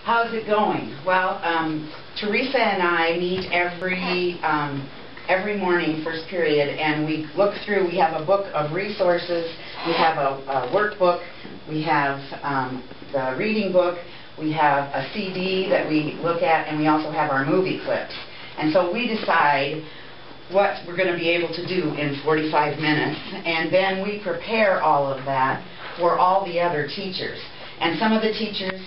How's it going? Well, Teresa and I meet every morning, first period, and we look through. We have a book of resources. We have a workbook. We have the reading book. We have a CD that we look at, and we also have our movie clips. And so we decide what we're going to be able to do in 45 minutes, and then we prepare all of that for all the other teachers. And some of the teachers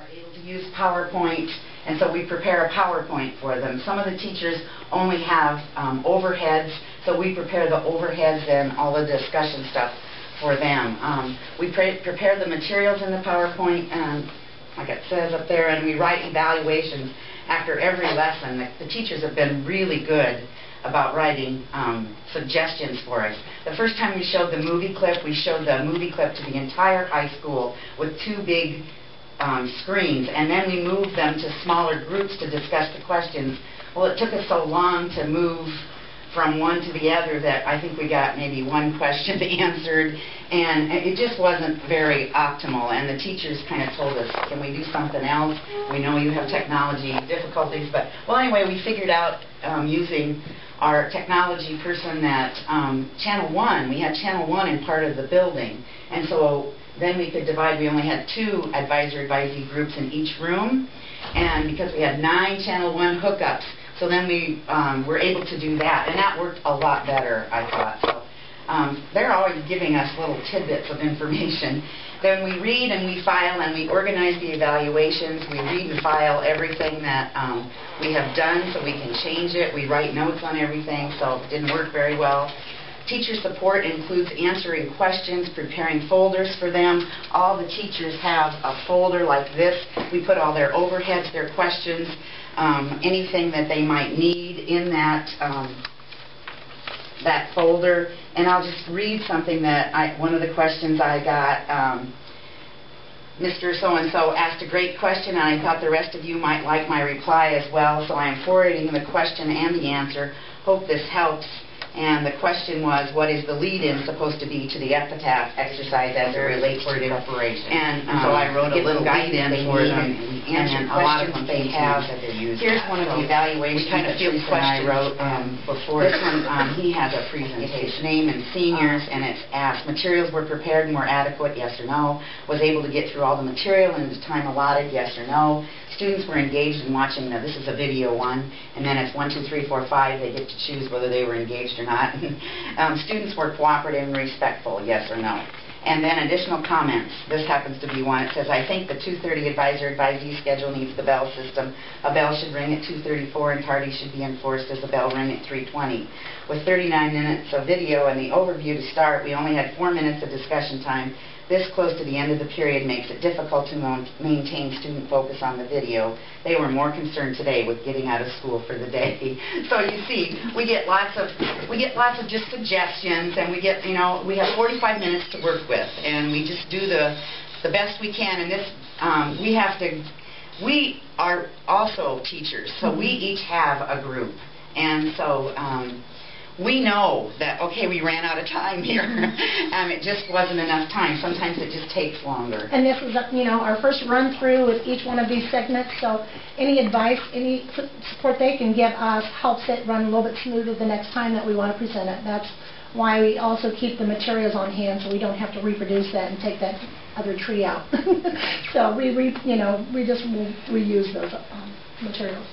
are able to use PowerPoint, and so we prepare a PowerPoint for them. Some of the teachers only have overheads, so we prepare the overheads and all the discussion stuff for them. We prepare the materials in the PowerPoint, like it says up there, and we write evaluations after every lesson. The teachers have been really good about writing suggestions for us. The first time we showed the movie clip, we showed the movie clip to the entire high school with 2 big screens, and then we moved them to smaller groups to discuss the questions. Well, it took us so long to move from one to the other that I think we got maybe 1 question answered, and it just wasn't very optimal, and the teachers kind of told us, can we do something else? We know you have technology difficulties, but, well, anyway, we figured out using our technology person at Channel 1. We had Channel 1 in part of the building, and so then we could divide. We only had 2 advisor-advisee groups in each room, and because we had 9 Channel 1 hookups, so then we were able to do that, and that worked a lot better, I thought. So they're always giving us little tidbits of information. Then we read and we file and we organize the evaluations. We read and file everything that we have done so we can change it. We write notes on everything, so it didn't work very well. Teacher support includes answering questions, preparing folders for them. All the teachers have a folder like this. We put all their overheads, their questions, anything that they might need in that that folder. And I'll just read something that one of the questions I got. Mr. So-and-so asked a great question, and I thought the rest of you might like my reply as well, so I am forwarding the question and the answer. Hope this helps. And the question was, what is the lead-in supposed to be to the epitaph exercise as it relates to preparation? And so I wrote a little lead-in for them, and then a lot of them they have. Here's one of the evaluations that Teresa and I wrote before. This one, he has a presentation, name and seniors, and it's asked, materials were prepared and were adequate, yes or no? Was able to get through all the material in the time allotted, yes or no? Students were engaged in watching, this is a video one, and then it's 1, 2, 3, 4, 5, they get to choose whether they were engaged or not. Students were cooperative and respectful, yes or no. And then additional comments. This happens to be one. It says, I think the 2:30 advisor-advisee schedule needs the bell system. A bell should ring at 2:34 and tardy should be enforced as a bell ring at 3:20. With 39 minutes of video and the overview to start, we only had 4 minutes of discussion time. This close to the end of the period makes it difficult to maintain student focus on the video. They were more concerned today with getting out of school for the day. So you see, we get lots of just suggestions, and we get, we have 45 minutes to work with, and we just do the best we can. And this, we are also teachers, so we each have a group, and so we know that, okay, we ran out of time here. It just wasn't enough time. Sometimes it just takes longer. And this is, our first run through with each one of these segments, so any advice, any support they can give us helps it run a little bit smoother the next time that we want to present it. That's why we also keep the materials on hand so we don't have to reproduce that and take that other tree out. So we just reuse those materials.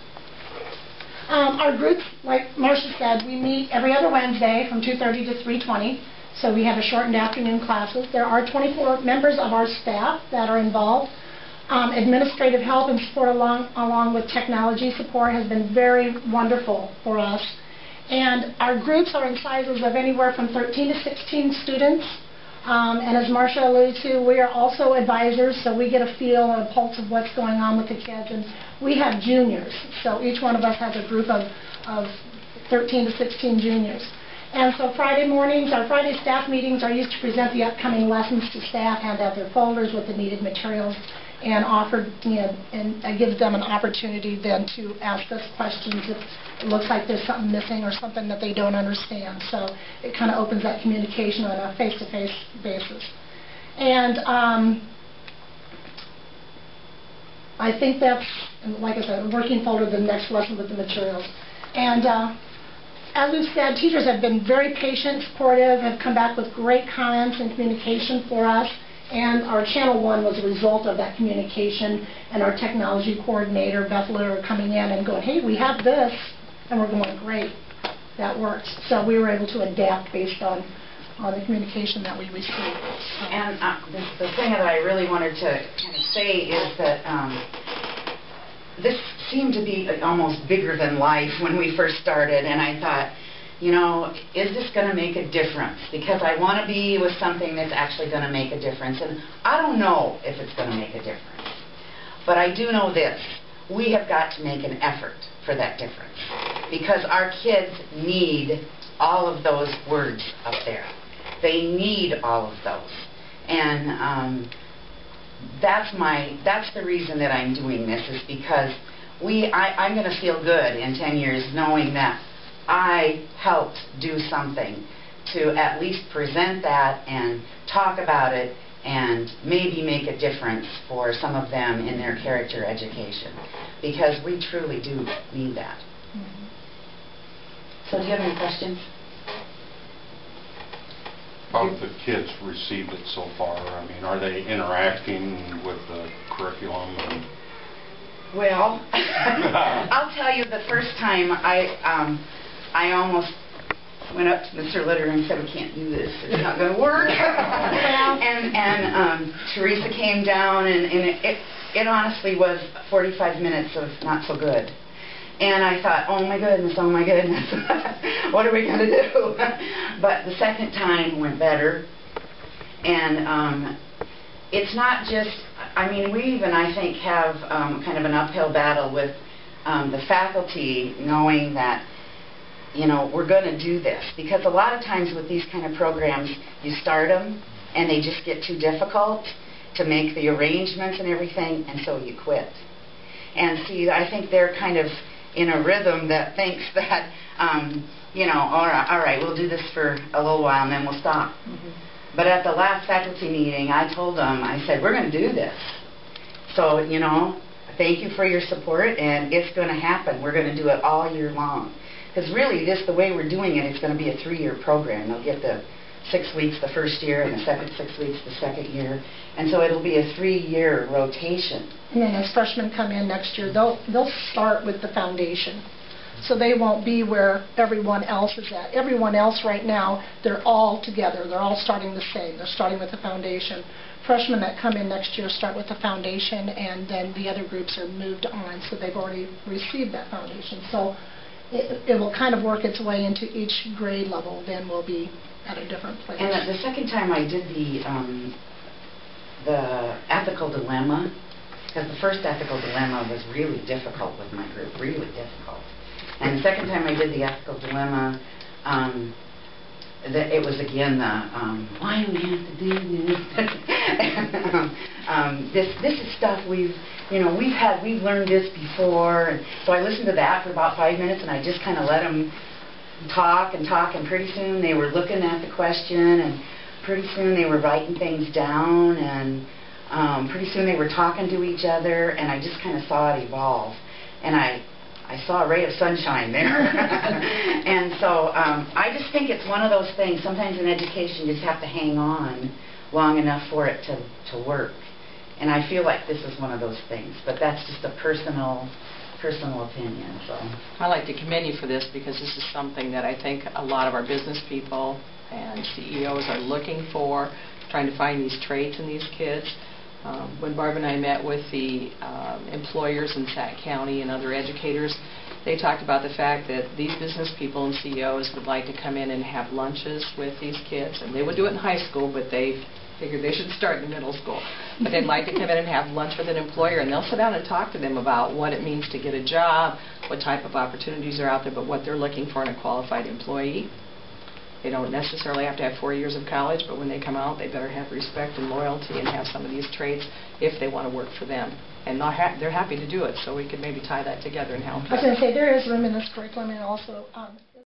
Our groups, like Marcia said, we meet every other Wednesday from 2:30 to 3:20, so we have a shortened afternoon classes. There are 24 members of our staff that are involved. Administrative help and support along with technology support has been very wonderful for us. And our groups are in sizes of anywhere from 13 to 16 students. And as Marcia alluded to, we are also advisors, so we get a feel and a pulse of what's going on with the kids. And we have juniors, so each one of us has a group of 13 to 16 juniors. And so Friday mornings, our Friday staff meetings are used to present the upcoming lessons to staff, hand out their folders with the needed materials, and offer, and it gives them an opportunity then to ask us questions if it looks like there's something missing or something that they don't understand. So it kind of opens that communication on a face-to-face basis. And I think that's, like I said, working forward to the next lesson with the materials. And as we've said, teachers have been very patient, supportive, have come back with great comments and communication for us. And our Channel 1 was a result of that communication, and our technology coordinator, Beth Litter, coming in and going, hey, we have this, and we're going, great, that works. So we were able to adapt based on the communication that we received. And the thing that I really wanted to kind of say is that this seemed to be almost bigger than life when we first started, and I thought, you know, is this going to make a difference? Because I want to be with something that's actually going to make a difference. And I don't know if it's going to make a difference. But I do know this. We have got to make an effort for that difference. Because our kids need all of those words up there. They need all of those. And that's the reason that I'm doing this, is because I'm going to feel good in 10 years knowing that I helped do something to at least present that and talk about it and maybe make a difference for some of them in their character education, because we truly do need that. Mm-hmm. So do you have any questions? How have the kids received it so far? I mean, are they interacting with the curriculum? Well, I'll tell you, the first time I almost went up to Mr. Litter and said, we can't do this, it's not going to work. and Teresa came down, and it honestly was 45 minutes of not so good. And I thought, oh my goodness, what are we going to do? But the second time went better. And it's not just, I mean, we even, I think, have kind of an uphill battle with the faculty knowing that, you know, we're going to do this. Because a lot of times with these kind of programs, you start them and they just get too difficult to make the arrangements and everything, and so you quit. And see, I think they're kind of in a rhythm that thinks that, you know, all right, we'll do this for a little while and then we'll stop. Mm-hmm. But at the last faculty meeting, I told them, I said, we're going to do this. So, you know, thank you for your support, and it's going to happen. We're going to do it all year long. Because really, the way we're doing it, it's going to be a 3-year program. They'll get the 6 weeks the first year and the second 6 weeks the second year. And so it'll be a 3-year rotation. And then as freshmen come in next year, they'll start with the foundation. So they won't be where everyone else is at. Everyone else right now, they're all together. They're all starting the same. They're starting with the foundation. Freshmen that come in next year start with the foundation, and then the other groups are moved on, so they've already received that foundation. So it will kind of work its way into each grade level, then we'll be at a different place. And the second time I did the ethical dilemma, because the first ethical dilemma was really difficult with my group, really difficult. And the second time I did the ethical dilemma, it was again the why do we have to do this? This is stuff we've learned this before. And so I listened to that for about 5 minutes, and I just kind of let them talk, and pretty soon they were looking at the question, and pretty soon they were writing things down, and pretty soon they were talking to each other, and I just kind of saw it evolve. And I saw a ray of sunshine there. And so I just think it's one of those things, sometimes in education you just have to hang on long enough for it to work. And I feel like this is one of those things, but that's just a personal opinion. So I'd like to commend you for this, because this is something that I think a lot of our business people and CEOs are looking for, trying to find these traits in these kids. When Barb and I met with the employers in Sac County and other educators, they talked about the fact that these business people and CEOs would like to come in and have lunches with these kids. And they would do it in high school, but they figured they should start in middle school. But they'd like to come in and have lunch with an employer, and they'll sit down and talk to them about what it means to get a job, what type of opportunities are out there, but what they're looking for in a qualified employee. They don't necessarily have to have 4 years of college, but when they come out, they better have respect and loyalty and have some of these traits if they want to work for them. And they're happy to do it, so we could maybe tie that together and help. I was going to say, there is room in this curriculum, and also